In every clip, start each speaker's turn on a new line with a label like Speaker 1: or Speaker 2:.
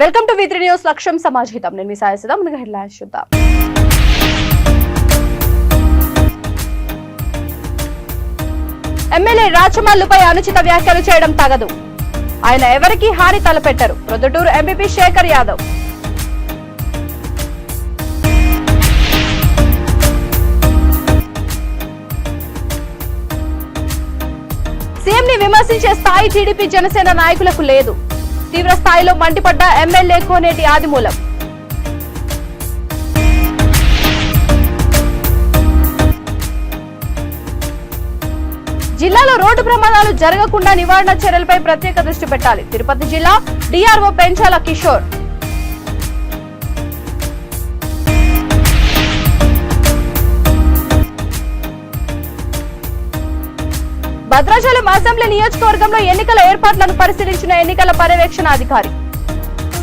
Speaker 1: Welcome to V3 news లక్ష్యం సమాజహితం. నేను మీ సాయి సిద్ధం. ముందుగా హెడ్లైన్స్ చూద్దాం. ఎమ్మెల్యే రాచమల్లుపై అనుచిత వ్యాఖ్యలు చేయడం తగదు. ఆయన ఎవరికీ హాని తలపెట్టారు. ప్రొద్దుటూరు ఎంపీ శేఖర్ యాదవ్. సీఎం ని విమర్శించే స్థాయి టీడీపీ జనసేన నాయకులకు లేదు. తీవ్ర స్థాయిలో మండిపడ్డ ఎమ్మెల్యే కోనేటి ఆదిమూలం. జిల్లాలో రోడ్డు ప్రమాదాలు జరగకుండా నివారణ చర్యలపై ప్రత్యేక దృష్టి పెట్టాలి. తిరుపతి జిల్లా డిఆర్ఓ పెంచాల కిషోర్. భద్రాచలం అసెంబ్లీ నియోజకవర్గంలో ఎన్నికల ఏర్పాట్లను పరిశీలించిన ఎన్నికల పర్యవేక్షణాధికారి.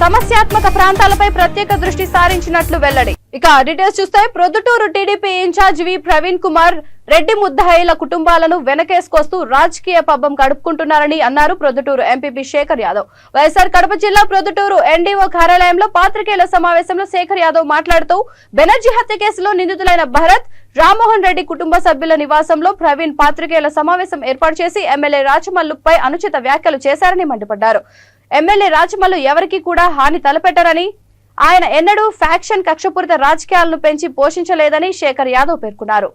Speaker 1: సమస్యాత్మక ప్రాంతాలపై ప్రత్యేక దృష్టి సారించినట్లు వెల్లడి. ఇక డీటెయిల్స్ చూస్తే ప్రొద్దుటూరు టీడీపీ ఇన్ఛార్జ్ వి ప్రవీణ్ కుమార్ రెడ్డి ముద్దాయిల కుటుంబాలను వెనకేసుకొస్తూ రాజకీయ పబ్బం గడుపుకుంటున్నారని అన్నారు ప్రొద్దుటూరు ఎంపీ శేఖర్ యాదవ్. వైఎస్ఆర్ కడప జిల్లా ప్రొద్దుటూరు ఎన్డీఓ కార్యాలయంలో పాత్రికేయుల సమావేశంలో శేఖర్ యాదవ్ మాట్లాడుతూ బెనర్జీ హత్య కేసులో నిందితులైన భరత్, రామ్మోహన్ రెడ్డి కుటుంబ సభ్యుల నివాసంలో ప్రవీణ్ పాత్రికేయుల సమావేశం ఏర్పాటు చేసి ఎమ్మెల్యే రాచమల్లుపై అనుచిత వ్యాఖ్యలు చేశారని మండిపడ్డారు. ఎమ్మెల్యే రాచమల్లు ఎవరికీ కూడా హాని తలపెట్టారని, ఆయన ఎన్నడూ ఫ్యాక్షన్ కక్షపూరిత రాజకీయాలను పెంచి పోషించలేదని శేఖర్ యాదవ్ పేర్కొన్నారు.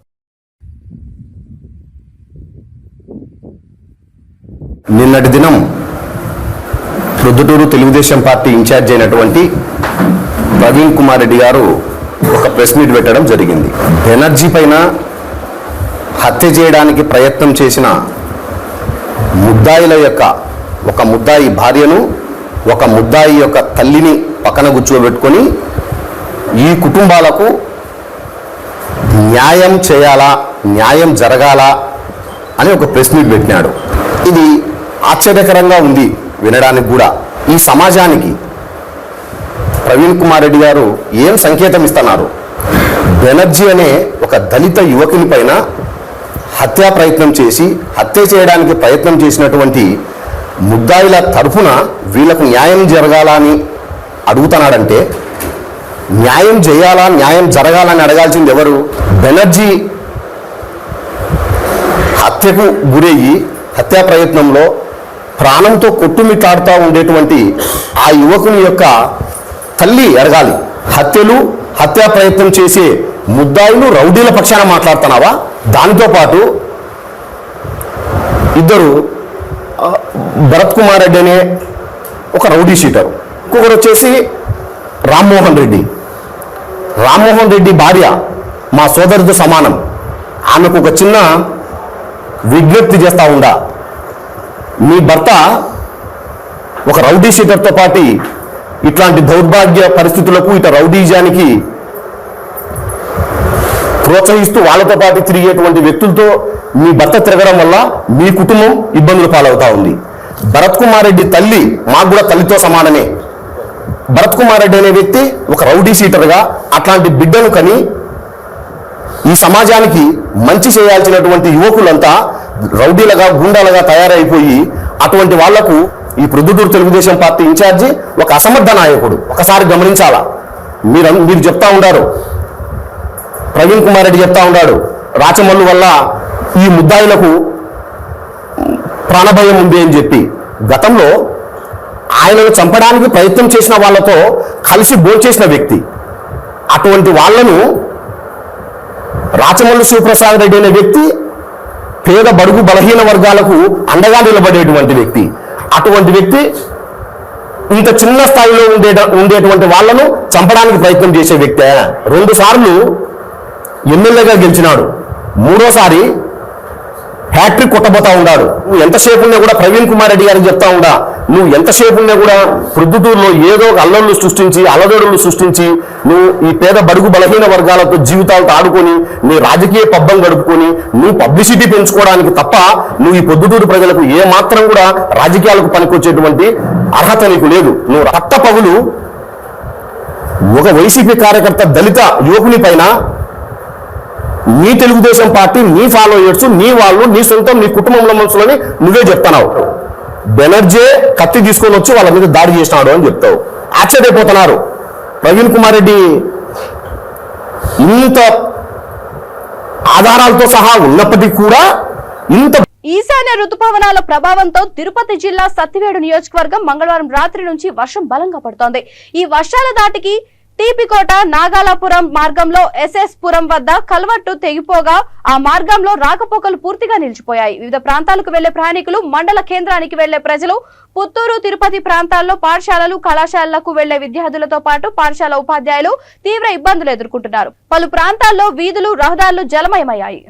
Speaker 2: నిన్నటి దినం ప్రొద్దుటూరు తెలుగుదేశం పార్టీ ఇన్ఛార్జ్ అయినటువంటి ప్రవీణ్ కుమార్ రెడ్డి గారు ఒక ప్రెస్ మీట్ పెట్టడం జరిగింది. బెనర్జీ పైన హత్య చేయడానికి ప్రయత్నం చేసిన ముద్దాయిల యొక్క ఒక ముద్దాయి భార్యను, ఒక ముద్దాయి యొక్క తల్లిని పక్కన కూర్చోబెట్టుకొని ఈ కుటుంబాలకు న్యాయం చేయాలా, న్యాయం జరగాలా అని ఒక ప్రెస్ మీట్ పెట్టినాడు. ఇది ఆశ్చర్యకరంగా ఉంది వినడానికి కూడా. ఈ సమాజానికి ప్రవీణ్ కుమార్ రెడ్డి గారు ఏం సంకేతం ఇస్తున్నారు? బెనర్జీ అనే ఒక దళిత యువకుని పైన హత్యా ప్రయత్నం చేసి హత్య చేయడానికి ప్రయత్నం చేసినటువంటి ముద్దాయిల తరఫున వీళ్లకు న్యాయం జరగాలని అడుగుతున్నాడంటే, న్యాయం చేయాలా, న్యాయం జరగాలని అడగాల్సింది ఎవరు? బెనర్జీ హత్యకు గురయ్యి హత్యా ప్రయత్నంలో ప్రాణంతో కొట్టుమిట్టాడుతూ ఉండేటువంటి ఆ యువకుని యొక్క తల్లి అడగాలి. హత్యా ప్రయత్నం చేసే ముద్దాయిలు రౌడీల పక్షాన మాట్లాడుతున్నావా? దానితో పాటు ఇద్దరు, భరత్ కుమార్ రెడ్డి అనే ఒక రౌడీ షీటర్, ఇంకొకరు వచ్చేసి రామ్మోహన్ రెడ్డి. రామ్మోహన్ రెడ్డి భార్య మా సోదరితో సమానం. ఆమెకు ఒక చిన్న విజ్ఞప్తి చేస్తా ఉండా, మీ భర్త ఒక రౌడీ షీటర్తో పాటు ఇట్లాంటి దౌర్భాగ్య పరిస్థితులకు, ఇట రౌడీజానికి ప్రోత్సహిస్తూ వాళ్ళతో పాటు తిరిగేటువంటి వ్యక్తులతో మీ భర్త తిరగడం వల్ల మీ కుటుంబం ఇబ్బందులు పాలవుతా ఉంది. భరత్ కుమార్ రెడ్డి తల్లి మాకు కూడా తల్లితో సమానమే. భరత్ కుమార్ రెడ్డి అనే వ్యక్తి ఒక రౌడీ షీటర్గా అట్లాంటి బిడ్డను కని ఈ సమాజానికి మంచి చేయాల్సినటువంటి యువకులంతా రౌడీలుగా, గుండాలుగా తయారైపోయి అటువంటి వాళ్లకు ఈ ప్రొద్దుటూరు తెలుగుదేశం పార్టీ ఇన్ఛార్జి ఒక అసమర్థ నాయకుడు. ఒకసారి గమనించాలా. మీరు చెప్తా ఉండారు, ప్రవీణ్ కుమార్ రెడ్డి చెప్తా ఉన్నాడు, రాచమల్లు వల్ల ఈ ముద్దాయిలకు ప్రాణభయం ఉంది అని చెప్పి. గతంలో ఆయనను చంపడానికి ప్రయత్నం చేసిన వాళ్ళతో కలిసి భోంచేసిన వ్యక్తి. అటువంటి వాళ్లను రాచమల్లు శివప్రసాద్ రెడ్డి అనే వ్యక్తి పేద బడుగు బలహీన వర్గాలకు అండగా నిలబడేటువంటి వ్యక్తి. అటువంటి వ్యక్తి ఇంత చిన్న స్థాయిలో ఉండేటువంటి వాళ్లను చంపడానికి ప్రయత్నం చేసే వ్యక్తే. 2 సార్లు ఎమ్మెల్యేగా గెలిచినాడు. 3వసారి హ్యాట్రిక్ కొట్టబోతా ఉన్నాడు. నువ్వు ఎంతసేపు ఉన్నా కూడా ప్రవీణ్ కుమార్ రెడ్డి గారికి చెప్తా ఉండా, నువ్వు ఎంతసేపు ఉన్నా కూడా ప్రొద్దుటూరులో ఏదో ఒక అల్లర్లు సృష్టించి, అలజడులు సృష్టించి, నువ్వు ఈ పేద బడుగు బలహీన వర్గాలతో జీవితాలతో ఆడుకొని నీ రాజకీయ పబ్బం గడుపుకొని నువ్వు పబ్లిసిటీ పెంచుకోవడానికి తప్ప నువ్వు ఈ పొద్దుటూరు ప్రజలకు ఏ మాత్రం కూడా రాజకీయాలకు పనికొచ్చేటువంటి అర్హత నీకు లేదు. నువ్వు పట్టపగులు ఒక వైసీపీ కార్యకర్త దళిత యువకుని పైన నీ తెలుగుదేశం పార్టీ, నీ ఫాలోయర్స్, నీ వాళ్ళు, నీ సొంతం, నీ కుటుంబంలో మనుషులని నువ్వే చెప్తున్నావు. బెనర్జీ కత్తి తీసుకొని వచ్చి వాళ్ళ మీద దాడి చేసినాడు అని చెప్తావు. ఆశ్చర్యపోతున్నారు. ప్రవీణ్ కుమార్ రెడ్డి ఇంత ఆధారాలతో సహా ఉన్నప్పటికీ కూడా ఇంత
Speaker 1: ఈశాన్య రుతుపవనాల ప్రభావంతో తిరుపతి జిల్లా సత్తివేడు నియోజకవర్గం మంగళవారం రాత్రి నుంచి వర్షం బలంగా పడుతోంది. ఈ వర్షాల దాటికి టీపీకోట నాగాలాపురం మార్గంలో ఎస్ఎస్ పురం వద్ద కల్వర్టు తెగిపోగా ఆ మార్గంలో రాకపోకలు పూర్తిగా నిలిచిపోయాయి. వివిధ ప్రాంతాలకు వెళ్లే ప్రయాణికులు, మండల కేంద్రానికి వెళ్లే ప్రజలు, పుత్తూరు, తిరుపతి ప్రాంతాల్లో పాఠశాలలు, కళాశాలలకు వెళ్లే విద్యార్థులతో పాటు పాఠశాల ఉపాధ్యాయులు తీవ్ర ఇబ్బందులు ఎదుర్కొంటున్నారు. పలు ప్రాంతాల్లో వీధులు, రహదారులు జలమయమయ్యాయి.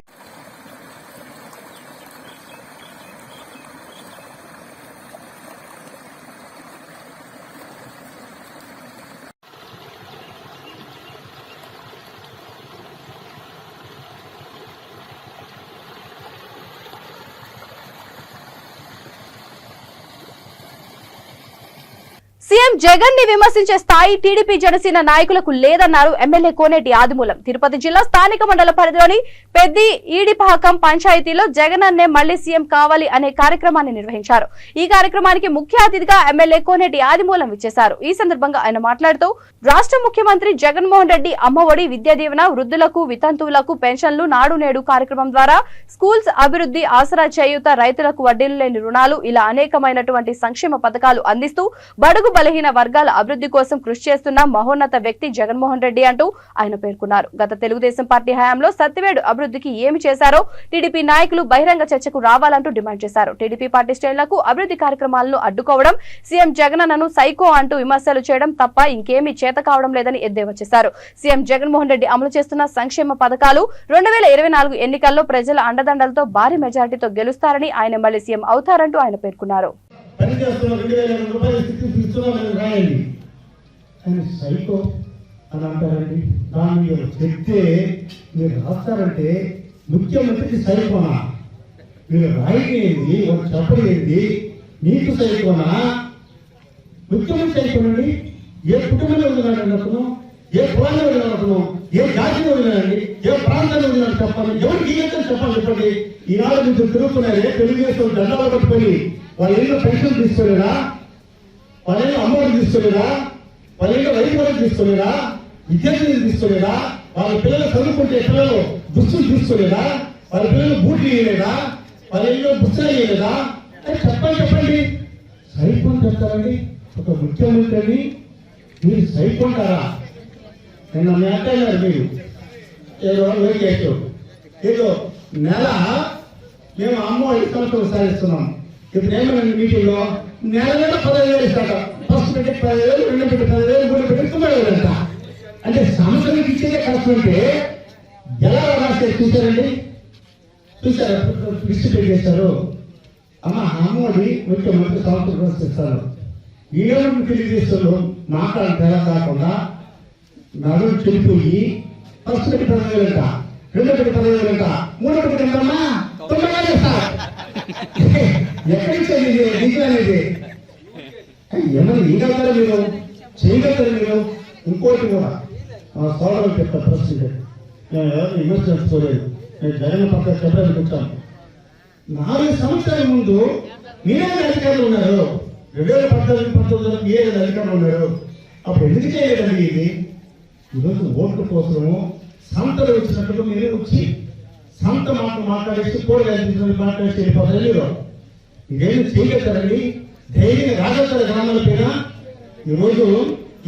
Speaker 1: సీఎం జగన్ ని విమర్శించే స్థాయి టీడీపీ జనసేన నాయకులకు లేదన్నారు ఎమ్మెల్యే కోనేటి ఆదిమూలం. తిరుపతి జిల్లా స్థానిక మండల పరిధిలోని పెద్ది ఈడిపాకం పంచాయతీలో జగన్ అన్నే మళ్లీ సీఎం కావాలి అనే కార్యక్రమాన్ని నిర్వహించారు. ఈ కార్యక్రమానికి ముఖ్య అతిథిగా ఎమ్మెల్యే కోనేటి ఆదిమూలం ఇచ్చేశారు. ఈ సందర్భంగా ఆయన మాట్లాడుతూ రాష్ట్ర ముఖ్యమంత్రి జగన్మోహన్ రెడ్డి అమ్మఒడి, విద్యా దీవెన, వృద్ధులకు, వితంతువులకు పెన్షన్లు, నాడు నేడు కార్యక్రమం ద్వారా స్కూల్స్ అభివృద్ధి, ఆసరా చేయూత, రైతులకు వడ్డీలు లేని రుణాలు ఇలా అనేకమైనటువంటి సంక్షేమ పథకాలు అందిస్తూ బడుగు బలహీన వర్గాల అభివృద్ధి కోసం కృషి చేస్తున్న మహోన్నత వ్యక్తి జగన్మోహన్ రెడ్డి అంటూ ఆయన పేర్కొన్నారు. గత తెలుగుదేశం పార్టీ హయాంలో సత్తివేడు అభివృద్ధికి ఏమి చేశారో టీడీపీ నాయకులు బహిరంగ చర్చకు రావాలంటూ డిమాండ్ చేశారు. టీడీపీ పార్టీ శ్రేణులకు అభివృద్ధి కార్యక్రమాలను అడ్డుకోవడం, సీఎం జగనన్నను సైకో అంటూ విమర్శలు చేయడం తప్ప ఇంకేమీ చేత కావడం లేదని ఎద్దేవా చేశారు. సీఎం జగన్మోహన్ రెడ్డి అమలు చేస్తున్న సంక్షేమ పథకాలు 2024 ఎన్నికల్లో ప్రజల అండదండలతో భారీ మెజారిటీతో గెలుస్తారని, ఆయన మళ్లీ సీఎం అవుతారంటూ ఆయన పేర్కొన్నారు.
Speaker 3: సైకో అని అంటారండి. దాన్ని మీరు చెప్తే మీరు రాస్తారంటే ముఖ్యమంత్రికి సైకోనా? మీరు రాయకేంది, వాళ్ళు చెప్పలేంది, నీకు సైకోనా? ముఖ్యమంత్రి సైకోనండి. ఏ కుటుంబంలో వదిలాడండి అతను? ఏ కులాన్ని వదిలాడు? ఏ జాతిని వదిలాడండి? ఏ ప్రాంతాన్ని వదిలాడు చెప్పాలి? ఎవరికి చెప్పాలి చెప్పండి. ఈనాడు మీరు తిరుగుతున్నారే తెలుగుదేశం దండాలు పట్టుకొని వాళ్ళ ఏదో పెన్షన్ తీసుకోలేదా? వాళ్ళ ఏదో అమ్మఒడి తీసుకోలేదా? వాళ్ళ ఏదో రైతు వరకు తీసుకోలేదా? విద్యార్థులు తీసుకోలేదా? వాళ్ళ పిల్లలు చదువుకుంటే పిల్లలు దుస్తులు తీసుకోలేదా? వాళ్ళ పిల్లలు బూట్లు ఇవ్వలేదా? వాళ్ళ ఏదో పుస్తకాలు ఇవ్వలేదా? చెప్పండి. సైకో అని చెప్తారండి ఒక ముఖ్యమంత్రిని. మీరు సైకో అంటారా? నిన్న మీ అంటారు మీరు ఏదో చేసావు, ఏదో నెల మేము అమ్మఒడి సంవత్సరం సాధిస్తున్నాం. ఇప్పుడు ఏమైనా మీటింగ్లో నెల 15,000 ఇస్తాట. ఫస్ట్ పెట్టి 10,000, రెండు పెట్టి 10,000, మూడు పెట్టి 9,000 అంట. అంటే సంవత్సరానికి ఇచ్చేదే కష్టం. అంటే ఎలా రాస్తే చూసారండి? చూసారా? లిస్ట్ చేశారు. అమ్మఒడి ముఖ్యమంత్రి సంవత్సరం ఇస్తారు. ఏమని తెలియజేస్తారు? మాట్లాడిన తెల కాకుండా నడుము చెడిపోయి ఫస్ట్ పెట్టి 10,000 అంట, రెండు పెట్టి 10,000 అంట, మూడు పెట్టి ఎంతమ్మా 9,000 ఇస్తారు. ఎక్కడి నుంచి నిజం అనేది? ఏమన్నా ఇవ్వగలుగుతారా మీరు? చేయగలుగుతారు మీరు? ఇంకోటి కూడా సోదరులు చెప్తా ప్రశ్న. నేను ఎవరిని విమర్శించుకోలేదు. నేను జగన్ పక్క చెప్పడానికి వచ్చాను. 4 సంవత్సరాల ముందు మీరే అధికారులు ఉన్నారు. 2014-19 ఏ అధికారులు ఉన్నారు? అప్పుడు ఎందుకు చేయలేదండి ఇది? ఈరోజు ఓట్ల కోసము సంతలు వచ్చినట్టుగా మీరే వచ్చి సంత మాట్లాడేసి కూరగాయలు మాట్లాడేసి వెళ్ళిపోతారు. మీరు ఇదేమి చేయగలుగుతారండి? ధైర్యంగా రాజకీయ గ్రామాల పైన ఈరోజు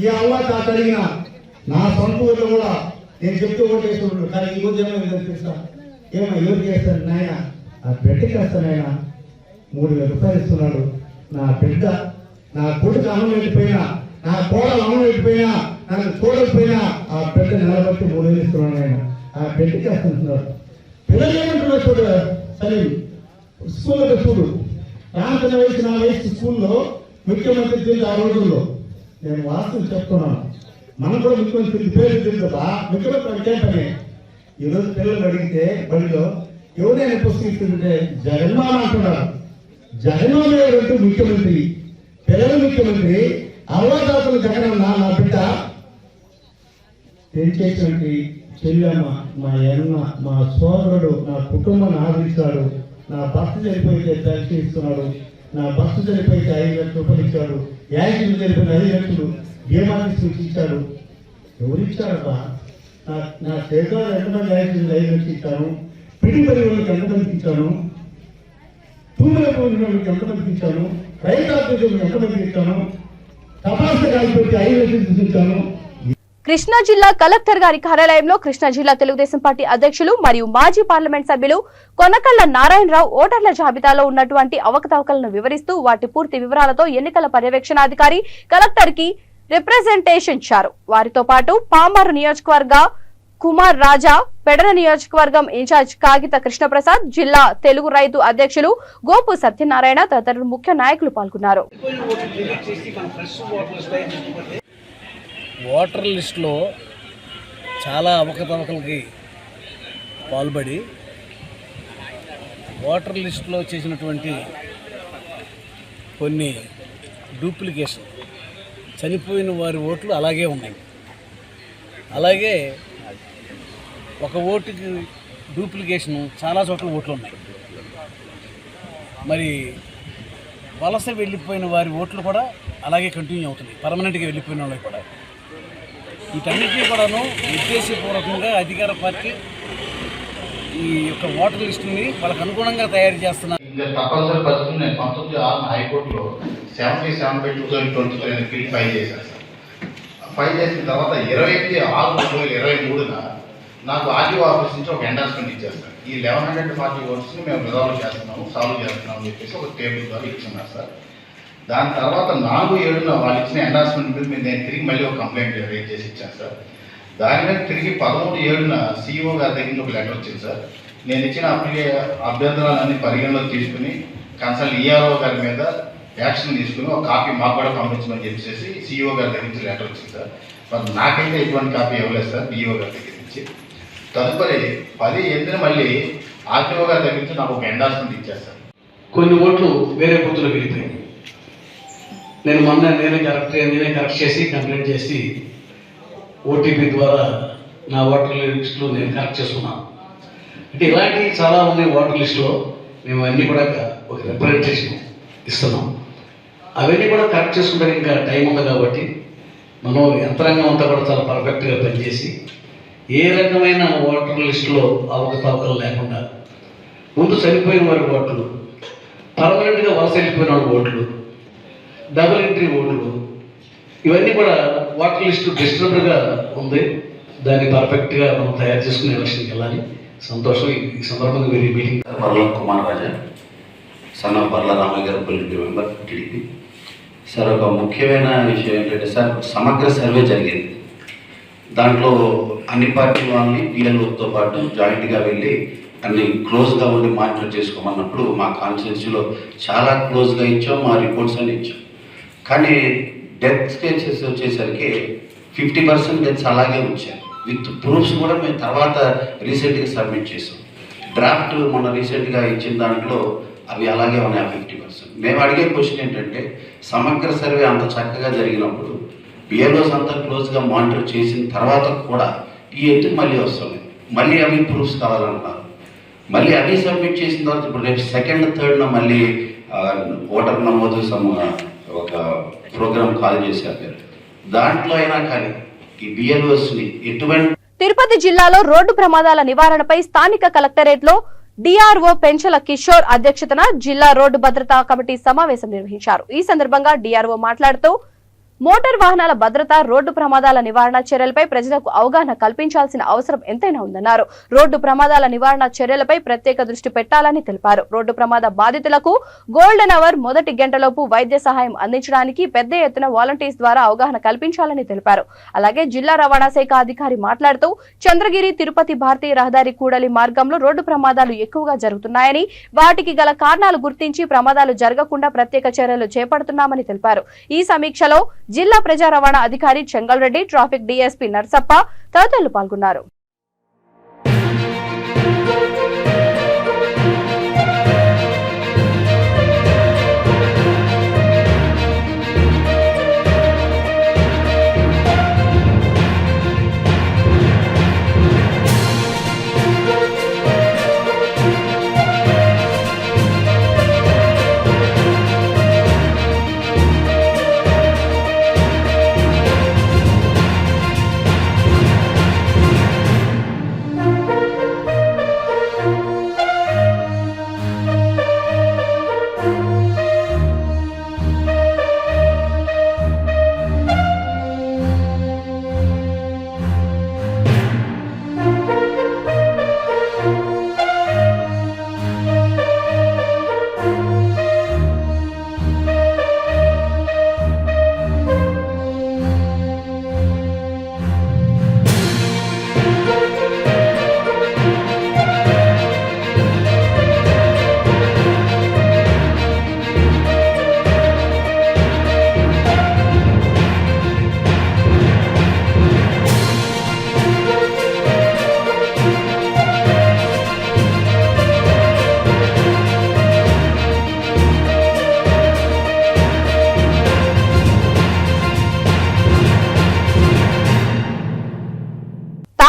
Speaker 3: ఈ తాత అడిగిన నా సొంత ఊళ్ళో కూడా నేను చెప్తూ ఓటు వేసుకుంటున్నాను. కానీ ఈ రోజు ఏమైనా తెలుసా? ఏమో ఎవరు చేస్తాను నాయన? ఆ బిడ్డకి వేస్తాను ఆయన 3,000 రూపాయలు ఇస్తున్నాడు. నా బిడ్డ, నా కొడుకు అన్నం వెళ్ళిపోయినా, నా కోడలు అన్నం వెళ్ళిపోయినా, నాకు చూడకపోయినా ఆ బిడ్డ నిలబట్టి 3,000 ఇస్తున్నాడు ఆయన. ఆ బిడ్డకి వేస్తున్నాడు. పిల్లలు ఏమంటున్నారు చూడ సరే స్కూల్లో చూడు. రాంతన వయసు నా వయసు స్కూల్లో ముఖ్యమంత్రి తెలియదు ఆ రోజుల్లో. నేను వాస్తవం చెప్తున్నాను. మనం కూడా ముఖ్యమంత్రి పేరు తెలియదు కదా. ముఖ్యమంత్రి అంటే పని. ఈరోజు పిల్లలు అడిగితే బడిలో ఎవరైనా పుస్తకిస్తుంటే జగన్మోహన్ అంటున్నారు. జగన్మోహన్ ఎవరంటూ ముఖ్యమంత్రి, పిల్లలు ముఖ్యమంత్రి, అవ్వాతాతలు జగనన్న. నా బిడ్డ పెంచేటువంటి చెల్లెమ్మ, మా అన్న, మా సోదరుడు, నా కుటుంబాన్ని ఆదరించాడు. నా భర్త చనిపోయితే పెన్షన్ ఇస్తున్నాడు. నా భర్త చనిపోయితే 5 లక్షల రూపాయలు ఇచ్చాడు. యాక్సిడెంట్ చనిపోయిన 5 లక్షలు బీమాకి ఇచ్చారు. ఎవరు ఇచ్చారబ్బా? నా చేతిలో ఎంతమంది లైసెన్స్ ఇచ్చాను, పిడిపడి వాళ్ళకి ఎంతమందికి ఇచ్చాను, తూములకు వాళ్ళకి ఎంతమందికి ఇచ్చాను, రైతు ఆఫీసులకు ఎంతమందికి ఇచ్చాను, తపాస కాల్పెట్టి 5 లైసెన్స్ ఇచ్చాను.
Speaker 1: కృష్ణా జిల్లా కలెక్టర్ గారి కార్యాలయంలో కృష్ణా జిల్లా తెలుగుదేశం పార్టీ అధ్యక్షులు మరియు మాజీ పార్లమెంట్ సభ్యులు కొనకళ్ల నారాయణరావు ఓటర్ల జాబితాలో ఉన్నటువంటి అవకతవకలను వివరిస్తూ వాటి పూర్తి వివరాలతో ఎన్నికల పర్యవేక్షణాధికారి కలెక్టర్ కి రిప్రజెంటేషన్ ఇచ్చారు. వారితో పాటు పామారు నియోజకవర్గ కుమార్ రాజా, పెడన నియోజకవర్గం ఇన్ఛార్జ్ కాగిత కృష్ణప్రసాద్, జిల్లా తెలుగు రైతు అధ్యక్షులు గోపు సత్యనారాయణ తదితరులు ముఖ్య నాయకులు పాల్గొన్నారు.
Speaker 4: ఓటర్ లిస్టులో చాలా అవకతవకలకి పాల్పడి ఓటర్ లిస్టులో చేసినటువంటి కొన్ని డూప్లికేషన్, చనిపోయిన వారి ఓట్లు అలాగే ఉన్నాయి. అలాగే ఒక ఓటుకి డూప్లికేషను చాలా చోట్ల ఓట్లు ఉన్నాయి. మరి వలస వెళ్ళిపోయిన వారి ఓట్లు కూడా అలాగే కంటిన్యూ అవుతున్నాయి, పర్మనెంట్గా వెళ్ళిపోయిన వాళ్ళకి కూడా. వీటన్నిటినీ కూడాను ఉద్దేశపూర్వకంగా అధికార పార్టీ ఈ యొక్క ఓటర్ లిస్టుని వాళ్ళకు అనుగుణంగా తయారు చేస్తున్నారు.
Speaker 5: తప్పనిసరి పరిస్థితులు నేను 19 హైకోర్టులో 77/2023 పిల్ ఫైల్ చేశాను సార్. ఫైల్ చేసిన తర్వాత 28/6/2023 నాకు ఆర్టీఓ ఆఫీస్ నుంచి ఒక ఎండార్స్మెంట్ ఇచ్చేస్తారు. ఈ 1140 ఓట్స్ని మేము రిజాల్వ్ చేస్తున్నాము, సాల్వ్ చేస్తున్నాము అని చెప్పేసి ఒక టేబుల్ ద్వారా ఇచ్చున్నారు సార్. దాని తర్వాత 4/7 వాళ్ళు ఇచ్చిన ఎండార్స్మెంట్ మీద నేను తిరిగి మళ్ళీ ఒక కంప్లైంట్ రేజ్ చేసి ఇచ్చాను సార్. దాని మీద తిరిగి 13/7 CEO గారి దగ్గర నుంచి ఒక లెటర్ వచ్చింది సార్. నేను ఇచ్చిన అభ్యంతరాలన్నీ పరిగణలోకి తీసుకుని కన్సల్ట్ ఈఆర్ఓ గారి మీద యాక్షన్ తీసుకుని ఒక కాపీ మాకు కూడా పంపించమని చెప్పేసి CEO గారి దగ్గర నుంచి లెటర్ వచ్చింది సార్. మరి నాకైతే ఎటువంటి కాపీ ఇవ్వలేదు సార్ డిఓ గారి దగ్గర నుంచి. తదుపరి 10/8 మళ్ళీ ఆర్టీఓ గారి దగ్గర నుంచి నాకు ఒక ఎండార్స్మెంట్ ఇచ్చారు సార్.
Speaker 4: కొన్ని ఓట్లు వేరే బూతులకు వెళ్ళిపోయాయి. నేనే కరెక్ట్ చేసి కంప్లైంట్ చేసి ఓటీపీ ద్వారా నా ఓటర్ లిస్టులో నేను కరెక్ట్ చేసుకున్నాను. అంటే ఇలాంటివి చాలా ఉన్నాయి ఓటర్ లిస్టులో. మేము అన్నీ కూడా ఒక రిప్రజెంటేషన్ ఇస్తున్నాం. అవన్నీ కూడా కరెక్ట్ చేసుకుంటే ఇంకా టైం ఉంది కాబట్టి మనం యంత్రాంగం అంతా కూడా చాలా పర్ఫెక్ట్గా పనిచేసి ఏ రకమైన ఓటర్ లిస్టులో అవకతవకలు లేకుండా ముందు చనిపోయిన వారి ఓట్లు, పర్మనెంట్గా వలస వెళ్ళిపోయిన వారి ఓట్లు, డబుల్ ఎంట్రీ ఓట్లు, ఇవన్నీ కూడా ఓటర్ లిస్టు డిస్టర్బ్డ్గా ఉంది. దాన్ని పర్ఫెక్ట్గా మనం తయారు చేసుకుని ఎలక్షన్కి వెళ్ళాలి. సంతోషం. ఈ సందర్భంగా మీరు meeting
Speaker 6: Barla Kumar Raja, son of Barla Ramayya గారు పొలిటికల్ మెంబర్ టీడీపీ. సార్, ఒక ముఖ్యమైన విషయం ఏంటంటే సార్, సమగ్ర సర్వే జరిగింది. దాంట్లో అన్ని పార్టీ వాళ్ళని పిఎల్ఓతో పాటు జాయింట్గా వెళ్ళి అన్ని క్లోజ్గా ఉండి మానిటర్ చేసుకోమన్నప్పుడు మా కాన్స్టిట్యున్సీలో చాలా క్లోజ్గా ఇచ్చాం, మా రిపోర్ట్స్ అన్ని ఇచ్చాం. కానీ డెత్ కేసెస్ వచ్చేసరికి 50% డెత్స్ అలాగే వచ్చాయి. విత్ ప్రూఫ్స్ కూడా మేము తర్వాత రీసెంట్గా సబ్మిట్ చేసాం. డ్రాఫ్ట్ మొన్న రీసెంట్గా ఇచ్చిన దాంట్లో అవి అలాగే ఉన్నాయి 50%. మేము అడిగే క్వశ్చన్ ఏంటంటే, సమగ్ర సర్వే అంత చక్కగా జరిగినప్పుడు పిఎల్ఓస్ అంతా క్లోజ్గా మానిటర్ చేసిన తర్వాత కూడా ఈ ఎత్తుకు మళ్ళీ వస్తున్నాయి. మళ్ళీ అవి ప్రూఫ్స్ కావాలంటున్నారు. మళ్ళీ అవి సబ్మిట్ చేసిన తర్వాత ఇప్పుడు రేపు 2nd, 3rd మళ్ళీ ఓటర్ నమోదు ఒక ప్రోగ్రామ్ కాల్ చేశారు. దాంట్లో అయినా కానీ ఈ బిఎల్ఓస్ని ఎటువంటి
Speaker 1: తిరుపతి జిల్లాలో రోడ్డు ప్రమాదాల నివారణపై స్థానిక కలెక్టరేట్ లో డిఆర్ఓ పెంచల కిషోర్ అధ్యక్షతన జిల్లా రోడ్డు భద్రతా కమిటీ సమావేశం నిర్వహించారు. ఈ సందర్భంగా డిఆర్ఓ మాట్లాడుతూ మోటార్ వాహనాల భద్రత, రోడ్డు ప్రమాదాల నివారణ చర్యలపై ప్రజలకు అవగాహన కల్పించాల్సిన అవసరం ఎంతైనా ఉందన్నారు. రోడ్డు ప్రమాదాల నివారణ చర్యలపై ప్రత్యేక దృష్టి పెట్టాలని తెలిపారు. రోడ్డు ప్రమాద బాధితులకు గోల్డెన్ అవర్ మొదటి గంటలోపు వైద్య సహాయం అందించడానికి పెద్ద ఎత్తున వాలంటీర్స్ ద్వారా అవగాహన కల్పించాలని తెలిపారు. అలాగే జిల్లా రవాణా శాఖ అధికారి మాట్లాడుతూ చంద్రగిరి తిరుపతి భారతీయ రహదారి కూడలి మార్గంలో రోడ్డు ప్రమాదాలు ఎక్కువగా జరుగుతున్నాయని, వాటికి గల కారణాలు గుర్తించి ప్రమాదాలు జరగకుండా ప్రత్యేక చర్యలు చేపడుతున్నామని తెలిపారు. ఈ సమీక్షలో జిల్లా ప్రజా రవాణా అధికారి చెంగల్ రెడ్డి, ట్రాఫిక్ డీఎస్పీ నర్సప్ప తదితరులు పాల్గొన్నారు.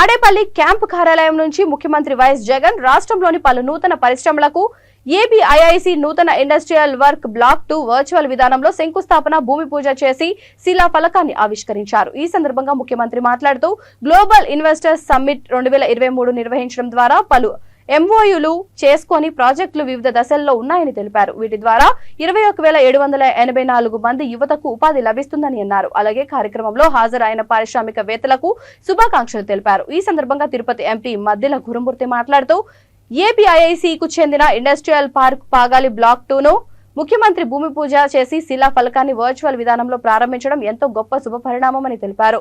Speaker 1: తాడేపల్లి క్యాంపు కార్యాలయం నుంచి ముఖ్యమంత్రి వైఎస్ జగన్ రాష్ట్రంలోని పలు నూతన పరిశ్రమలకు ఏపీఐఐసి నూతన ఇండస్ట్రియల్ వర్క్ బ్లాక్ 2 వర్చువల్ విధానంలో శంకుస్థాపన భూమి పూజ చేసి శిలా ఫలకాన్ని ఆవిష్కరించారు. ఈ సందర్భంగా ముఖ్యమంత్రి మాట్లాడుతూ గ్లోబల్ ఇన్వెస్టర్స్ సమ్మిట్ 2023 నిర్వహించడం ద్వారా పలు ఎంఓయూలు చేసుకొని ప్రాజెక్టులు వివిధ దశల్లో ఉన్నాయని తెలిపారు. వీటి ద్వారా 21,784 మంది యువతకు ఉపాధి లభిస్తుందని అన్నారు. అలాగే కార్యక్రమంలో హాజరైన పారిశ్రామికవేత్తలకు శుభాకాంక్షలు తెలిపారు. ఈ సందర్భంగా తిరుపతి ఎంపీ మద్దిల గురుమూర్తి మాట్లాడుతూ ఏపీఐఐసికు చెందిన ఇండస్ట్రియల్ పార్క్ పాగాలి బ్లాక్ 2ను ముఖ్యమంత్రి భూమి పూజ చేసి శిలా ఫలకాన్ని వర్చువల్ విధానంలో ప్రారంభించడం ఎంతో గొప్ప శుభ పరిణామమని తెలిపారు.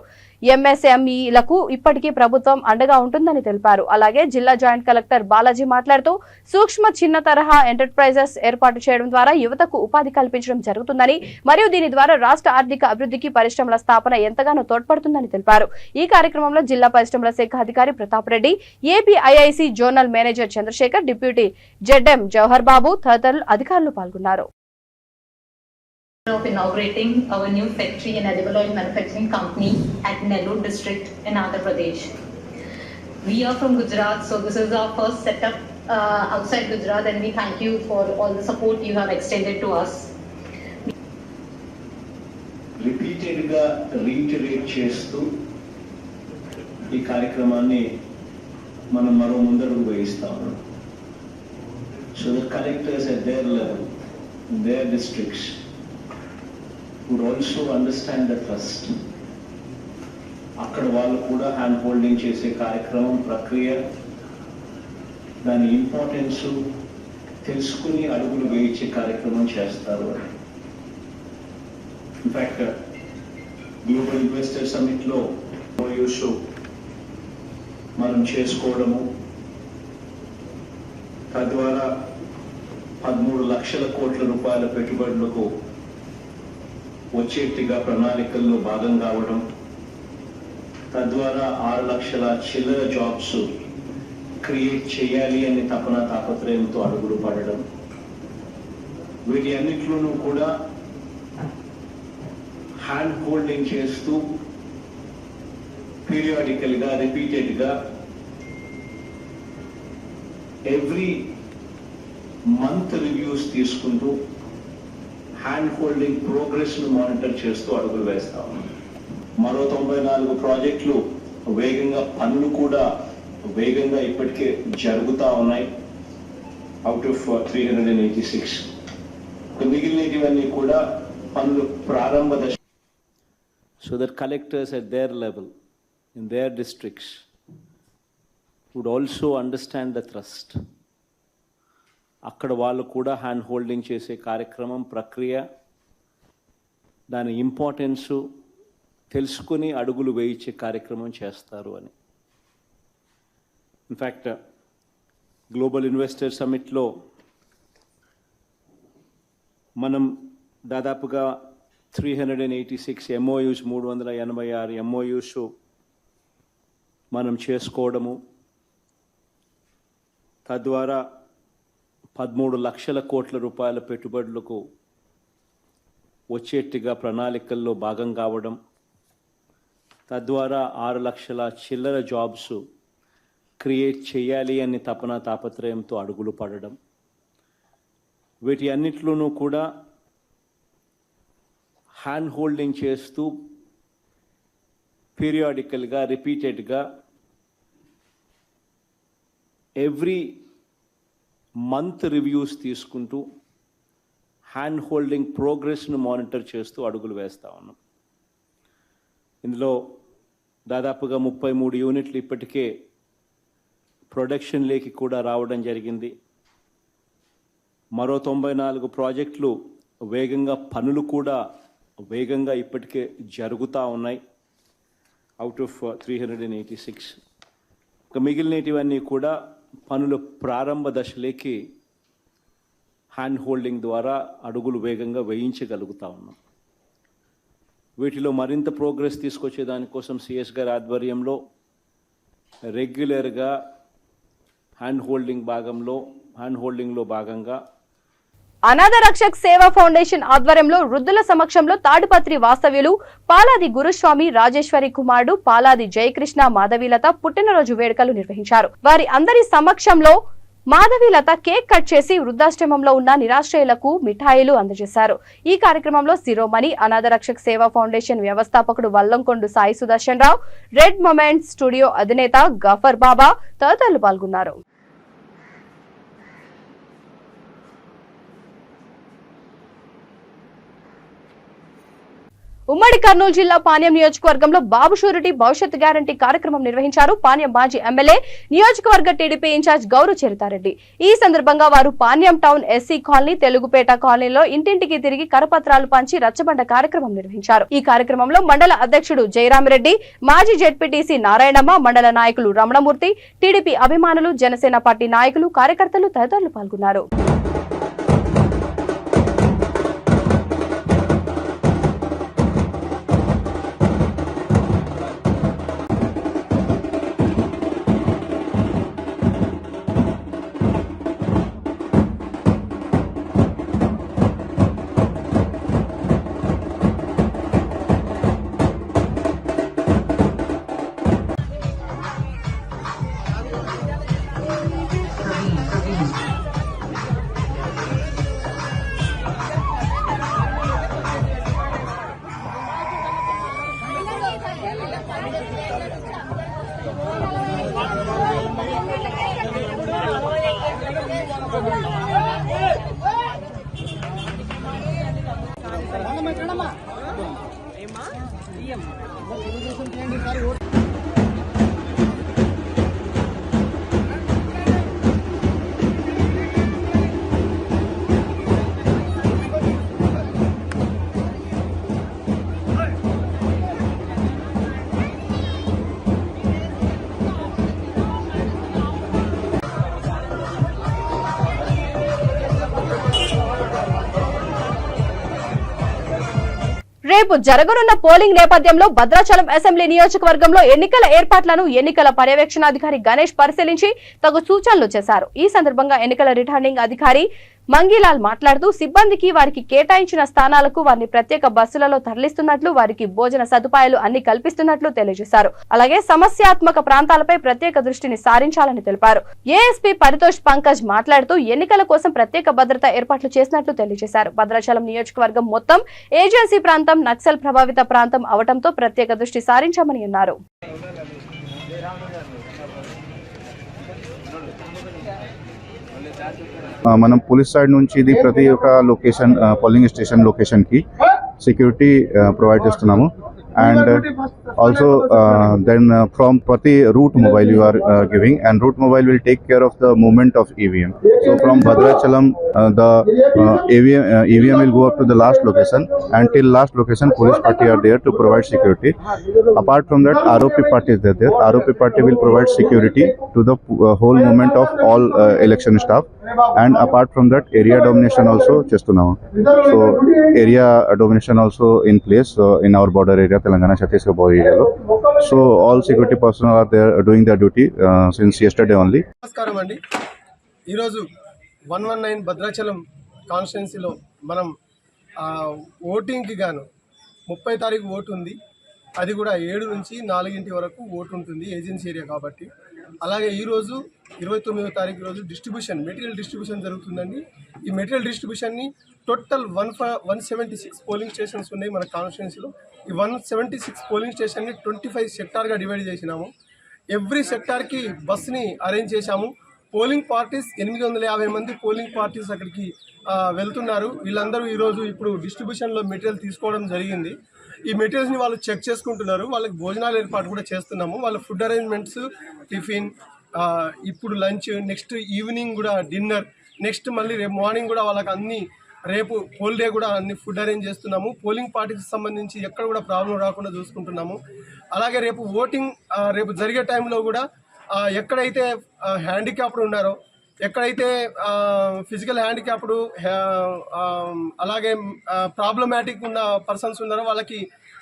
Speaker 1: ఎంఎస్ఎంఈలకు ఇప్పటికీ ప్రభుత్వం అండగా ఉంటుందని తెలిపారు. అలాగే జిల్లా జాయింట్ కలెక్టర్ బాలాజీ మాట్లాడుతూ సూక్ష్మ చిన్న తరహా ఎంటర్ప్రైజెస్ ఏర్పాటు చేయడం ద్వారా యువతకు ఉపాధి కల్పించడం జరుగుతుందని మరియు దీని ద్వారా రాష్ట్ర ఆర్థిక అభివృద్ధికి పరిశ్రమల స్థాపన ఎంతగానో తోడ్పడుతుందని తెలిపారు. ఈ కార్యక్రమంలో జిల్లా పరిశ్రమల శాఖ అధికారి Pratap Reddy, APIIC zonal manager Chandrasekhar, deputy ZM Jawahar Babu తదితరులు అధికారులు పాల్గొన్నారు.
Speaker 7: Of inaugurating our new factory and edible oil manufacturing company at Nellore district in Andhra Pradesh. We are from Gujarat, so this is our first setup outside Gujarat, and we thank you for all the support you have extended to us.
Speaker 8: రిపీటెడ్గా reiterate చేస్తూ ఈ కార్యక్రమాన్ని మనం మరో ముందడుగు వేయిస్తాము. So the collectors at their level, in their districts, would also understand the trust. అక్కడ వాళ్ళు కూడా హ్యాండ్ హోల్డింగ్ చేసే కార్యక్రమం ప్రక్రియ దాని ఇంపార్టెన్స్ తెలుసుకుని అడుగులు వేయించే కార్యక్రమం చేస్తారు. ఇన్ఫ్యాక్ట్ గ్లోబల్ ఇన్వెస్టర్ సమిట్లో ఓయూషు మనం చేసుకోవడము, తద్వారా 13 లక్షల కోట్ల రూపాయల పెట్టుబడులకు వచ్చేట్టుగా ప్రణాళికల్లో భాగం కావడం, తద్వారా 6 లక్షల చిల్లర జాబ్స్ క్రియేట్ చేయాలి అనే తాపత్రయంతో అడుగులు పడడం, వీటి అన్నిట్లోనూ కూడా హ్యాండ్ హోల్డింగ్ చేస్తూ పీరియాడికల్గా రిపీటెడ్గా ఎవ్రీ మంత్ రివ్యూస్ తీసుకుంటూ హ్యాండ్ హోల్డింగ్ ప్రోగ్రెస్ ను మానిటర్ చేస్తూ అడుగులు వేస్తా ఉన్నాం. మరో 94 ప్రాజెక్టులు వేగంగా పనులు కూడా వేగంగా ఇప్పటికే జరుగుతూ ఉన్నాయి. అవుట్ ఆఫ్ 386 మిగిలినవన్నీ కూడా పనులు ప్రారంభ దశ. So that collectors at their level, in their districts, would also understand the thrust. అక్కడ వాళ్ళు కూడా హ్యాండ్ హోల్డింగ్ చేసే కార్యక్రమం ప్రక్రియ దాని ఇంపార్టెన్సు తెలుసుకుని అడుగులు వేయించే కార్యక్రమం చేస్తారు అని. ఇన్ఫ్యాక్ట్ గ్లోబల్ ఇన్వెస్టర్ సమిట్లో మనం దాదాపుగా 386 ఎంఓయూస్ 386 ఎంఓయూస్ మనం చేసుకోవడము, తద్వారా 13 లక్షల కోట్ల రూపాయల పెట్టుబడులకు వచ్చేట్టుగా ప్రణాళికల్లో భాగం కావడం, తద్వారా 6 లక్షల చిల్లర జాబ్స్ క్రియేట్ చేయాలి అనే తాపత్రయంతో అడుగులు పడడం, వీటి అన్నిట్లోనూ కూడా హ్యాండ్ హోల్డింగ్ చేస్తూ పీరియాడికల్గా రిపీటెడ్గా ఎవ్రీ మంత్ రివ్యూస్ తీసుకుంటూ హ్యాండ్ హోల్డింగ్ ప్రోగ్రెస్ను మానిటర్ చేస్తూ అడుగులు వేస్తూ ఉన్నాం. ఇందులో దాదాపుగా 33 యూనిట్లు ఇప్పటికే ప్రొడక్షన్లోకి కూడా రావడం జరిగింది. మరో 94 ప్రాజెక్టులు వేగంగా పనులు కూడా వేగంగా ఇప్పటికే జరుగుతూ ఉన్నాయి. అవుట్ ఆఫ్ 386 మిగిలినవన్నీ కూడా పనుల ప్రారంభ దశలోకి హ్యాండ్ హోల్డింగ్ ద్వారా అడుగులు వేగంగా వేయించగలుగుతా ఉన్నాం. వీటిలో మరింత ప్రోగ్రెస్ తీసుకొచ్చే దానికోసం సిఎస్ గారి ఆధ్వర్యంలో రెగ్యులర్గా హ్యాండ్ హోల్డింగ్లో భాగంగా
Speaker 1: అనాథ రక్షక్ సేవా ఫౌండేషన్ ఆధ్వర్యంలో వృద్ధుల సమక్షంలో తాడిపత్రి వాస్తవ్యులు పాలాది గురుస్వామి రాజేశ్వరి కుమారుడు పాలాది జయకృష్ణ మాధవీలత పుట్టినరోజు వేడుకలు నిర్వహించారు. వారి అందరి సమక్షంలో మాధవీలత కేక్ కట్ చేసి వృద్ధాశ్రమంలో ఉన్న నిరాశ్రయులకు మిఠాయిలు అందజేశారు. ఈ కార్యక్రమంలో శిరోమణి అనాథ రక్షక్ సేవా ఫౌండేషన్ వ్యవస్థాపకుడు వల్లంకొండు సాయి సుదర్శన్ రావు, రెడ్ మొమెంట్ స్టూడియో అధినేత గఫర్ బాబా తదితరులు పాల్గొన్నారు. ఉమ్మడి కర్నూలు జిల్లా పాణ్యం నియోజకవర్గంలో బాబు షూరిటీ భవిష్యత్ గ్యారంటీ కార్యక్రమం నిర్వహించారు. పాణ్యం మాజీ ఎమ్మెల్యే నియోజకవర్గ టీడీపీ ఇన్ఛార్జ్ గౌరు చరితారెడ్డి. ఈ సందర్భంగా వారు Panyam town SC colony, Telugupeta కాలనీలో ఇంటింటికి తిరిగి కరపత్రాలు పంచి రచ్చబండ కార్యక్రమం నిర్వహించారు. ఈ కార్యక్రమంలో మండల అధ్యక్షుడు జయరామిరెడ్డి, మాజీ జెడ్పీటీసీ నారాయణమ్మ, మండల నాయకులు రమణమూర్తి, టీడీపీ అభిమానులు, జనసేన పార్టీ నాయకులు, కార్యకర్తలు తదితరులు పాల్గొన్నారు. రేపు జరగనున్న పోలింగ్ నేపథ్యంలో భద్రాచలం అసెంబ్లీ నియోజకవర్గంలో ఎన్నికల ఏర్పాట్లను ఎన్నికల పర్యవేక్షణాధికారి గణేష్ పరిశీలించి తగు సూచనలు చేశారు. ఈ సందర్భంగా ఎన్నికల రిటర్నింగ్ అధికారి మంగిలాల్ మాట్లాడుతూ సిబ్బందికి వారికి కేటాయించిన స్థానాలకు వారిని ప్రత్యేక బస్సులలో తరలిస్తున్నట్లు, వారికి భోజన సదుపాయాలు అన్ని కల్పిస్తున్నట్లు తెలియజేశారు. అలాగే సమస్యాత్మక ప్రాంతాలపై ప్రత్యేక దృష్టిని సారించాలని తెలిపారు. ఏఎస్పీ పరితోష్ పంకజ్ మాట్లాడుతూ ఎన్నికల కోసం ప్రత్యేక భద్రతా ఏర్పాట్లు చేసినట్లు తెలియజేశారు. భద్రాచలం నియోజకవర్గం మొత్తం ఏజెన్సీ ప్రాంతం, నక్సల్ ప్రభావిత ప్రాంతం అవడంతో ప్రత్యేక దృష్టి సారించామని అన్నారు.
Speaker 9: మనం పోలీస్ సైడ్ నుంచి ఇది ప్రతి ఒక్క లొకేషన్ పోలింగ్ స్టేషన్ లొకేషన్ కి సెక్యూరిటీ ప్రొవైడ్ చేస్తున్నాము. and also then from Pati route mobile you are giving, and route mobile will take care of the movement of EVM. So from Bhadrachalam the EVM will go up to the last location, and till last location police party are there to provide security. Apart from that ROP party is there. ROP party will provide security to the whole movement of all election staff, and apart from that area domination also chestunnam. So area domination also in place in our border area Telangana Chhattisgarh border area. So all security personnel are there doing their duty since yesterday only.
Speaker 10: నమస్కారం అండి. ఈరోజు 119 భద్రాచలం కాన్స్టిట్యున్సీలో మనం ఓటింగ్కి గాను 30 తారీఖు vote ఉంది. అది కూడా 7 నుంచి 4 వరకు ఓటు ఉంటుంది, ఏజెన్సీ ఏరియా కాబట్టి. అలాగే ఈరోజు 29వ తారీఖు రోజు మెటీరియల్ డిస్ట్రిబ్యూషన్ జరుగుతుందండి. ఈ మెటీరియల్ డిస్ట్రిబ్యూషన్ని టోటల్ 176 పోలింగ్ స్టేషన్స్ ఉన్నాయి మన కాన్స్టిట్యున్సీలో. ఈ 176 పోలింగ్ స్టేషన్ని 25 సెక్టార్గా డివైడ్ చేసినాము. ఎవ్రీ సెక్టార్కి బస్ని అరేంజ్ చేశాము. పోలింగ్ పార్టీస్ 850 మంది పోలింగ్ పార్టీస్ అక్కడికి వెళ్తున్నారు. వీళ్ళందరూ ఈరోజు ఇప్పుడు డిస్ట్రిబ్యూషన్లో మెటీరియల్ తీసుకోవడం జరిగింది. ఈ మెటీరియల్స్ని వాళ్ళు చెక్ చేసుకుంటున్నారు. వాళ్ళకి భోజనాలు ఏర్పాటు కూడా చేస్తున్నాము. వాళ్ళ ఫుడ్ అరేంజ్మెంట్స్, టిఫిన్, ఇప్పుడు లంచ్, నెక్స్ట్ ఈవినింగ్ కూడా డిన్నర్, నెక్స్ట్ మళ్ళీ రేపు మార్నింగ్ కూడా వాళ్ళకి అన్ని, రేపు హోల్ డే కూడా అన్ని ఫుడ్ అరేంజ్ చేస్తున్నాము. పోలింగ్ పార్టీకి సంబంధించి ఎక్కడ కూడా ప్రాబ్లం రాకుండా చూసుకుంటున్నాము. అలాగే రేపు ఓటింగ్ రేపు జరిగే టైంలో కూడా ఎక్కడైతే హ్యాండిక్యాప్డ్ ఉన్నారో, ఎక్కడైతే ఫిజికల్ హ్యాండిక్యాప్డ్ అలాగే ప్రాబ్లమాటిక్ ఉన్న పర్సన్స్ ఉన్నారో వాళ్ళకి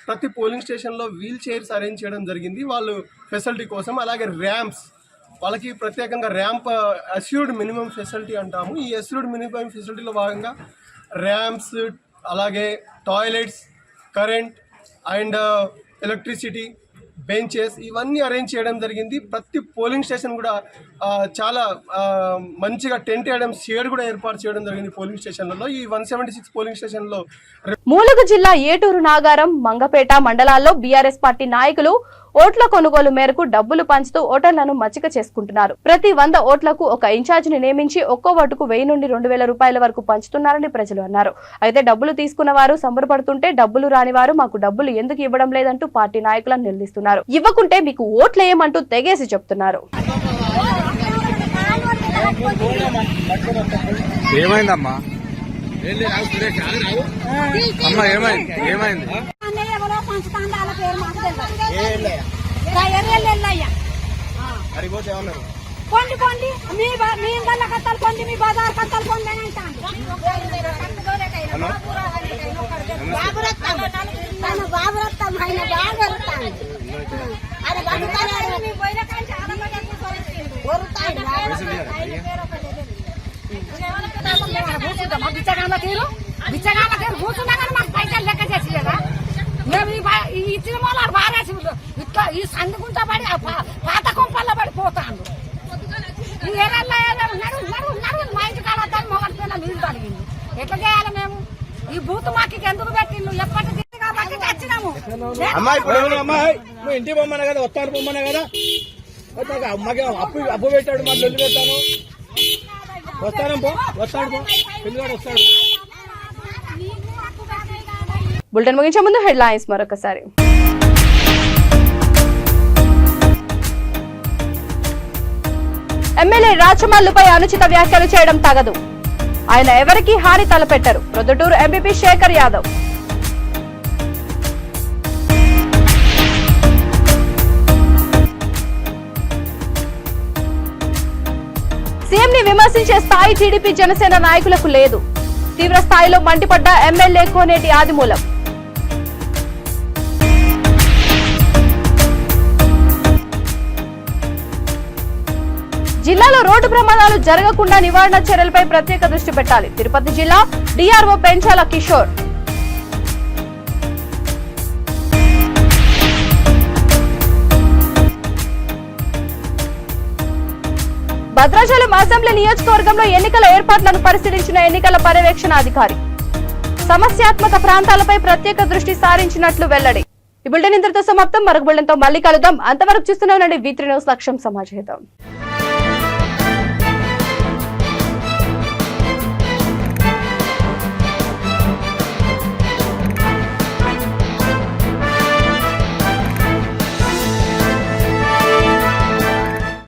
Speaker 10: ప్రతి పోలింగ్ స్టేషన్లో వీల్ చైర్స్ అరేంజ్ చేయడం జరిగింది వాళ్ళు ఫెసిలిటీ కోసం. అలాగే ర్యాంప్స్ వాళ్ళకి ప్రత్యేకంగా ర్యాంప్ అస్యూర్డ్ మినిమం ఫెసిలిటీ అంటాము. ఈ అస్యూర్డ్ మినిమం ఫెసిలిటీలో భాగంగా ర్యాంప్స్, అలాగే toilets, current and electricity, benches ఇవన్నీ అరేంజ్ చేయడం జరిగింది. ప్రతి పోలింగ్ స్టేషన్ కూడా చాలా మంచిగా టెంట్ వేయడం, షేడ్ కూడా ఏర్పాటు చేయడం జరిగింది పోలింగ్ స్టేషన్లలో. ఈ 176 పోలింగ్ స్టేషన్లో
Speaker 1: ములుగు జిల్లా ఏటూరు, నాగారం, మంగపేట మండలాల్లో బీఆర్ఎస్ పార్టీ నాయకులు ఓట్ల కొనుగోలు మేరకు డబ్బులు పంచుతూ ఓటర్లను మచ్చిక చేసుకుంటున్నారు. ప్రతి 100 ఓట్లకు ఒక ఇన్ఛార్జిని నియమించి ఒక్కో ఓటుకు 1000 నుండి 2000 రూపాయల వరకు పంచుతున్నారని ప్రజలు అన్నారు. అయితే డబ్బులు తీసుకున్న వారు సంబరపడుతుంటే డబ్బులు రాని వారు మాకు డబ్బులు ఎందుకు ఇవ్వడం లేదంటూ పార్టీ నాయకులను నిలదీస్తున్నారు. ఇవ్వకుంటే మీకు ఓట్లేయమంటూ తెగేసి చెప్తున్నారు.
Speaker 11: ఏమైందమ్మా? అమ్మా ఏమైంది?
Speaker 12: కొండి కొండి మీ గల్ల కట్టాలి, కొండి మీ బజార్ కట్టాలి, కొండి అని అంటాను. బాబురత్తం ఆయన బాగుతాను. అది బతుకుతాడు బిచ్చగామ తీరు కూర్చున్నా కానీ మాకు పైసలు లెక్క చేసి లేదా మేము ఈ ఇచ్చిన మూలాలు బారేసి ఇట్లా ఈ సందుకుంటా పడి పాత కుంపల్లో పడిపోతాను. ఈ ఏరల్లో నడు మా ఇంటి కాలతో మొగడిపోయినా నీళ్ళు తడిగింది. ఎట్లా చేయాలి మేము? ఈ బూత్ మాకి ఎందుకు పెట్టిండు? ఎప్పటి తిరిగి కాబట్టి వచ్చినాము.
Speaker 11: నువ్వు ఇంటికి పొమ్మన్నా కదా, వస్తాను పొమ్మన్నా కదా, మాకు అప్పు పెట్టాడు, మాకు పెళ్లి పెట్టాను, వస్తాడు పెళ్లివాడు వస్తాడు.
Speaker 1: బులెటిన్ ముగించే ముందు హెడ్లైన్స్ మరొకసారి. ఎమ్మెల్యే రాచమల్లుపై అనుచిత వ్యాఖ్యలు చేయడం తగదు. ఆయన ఎవరికీ హాని తలపెట్టారు. ప్రొద్దుటూరు ఎంపీపీ శేఖర్ యాదవ్. సీఎంని విమర్శించే స్థాయి టీడీపీ జనసేన నాయకులకు లేదు. తీవ్ర స్థాయిలో మండిపడ్డ ఎమ్మెల్యే కోనేటి ఆదిమూలం. జిల్లాలో రోడ్డు ప్రమాదాలు జరగకుండా నివారణ చర్యలపై ప్రత్యేక దృష్టి పెట్టాలి. తిరుపతి జిల్లా డిఆర్ఓ పెంచాల కిషోర్. భద్రాచలం అసెంబ్లీ నియోజకవర్గంలో ఎన్నికల ఏర్పాట్లను పరిశీలించిన ఎన్నికల పర్యవేక్షణాధికారి సమస్యాత్మక ప్రాంతాలపై ప్రత్యేక దృష్టి సారించినట్లు వెల్లడి. ఈ బులెటిన్ ఇంతటితో సమాప్తం. మరొక బులెటిన్తో మళ్ళీ కలుద్దాం. అంతవరకు చూస్తూనే ఉండండి V3 న్యూస్. లక్ష్యం సమాజహితం.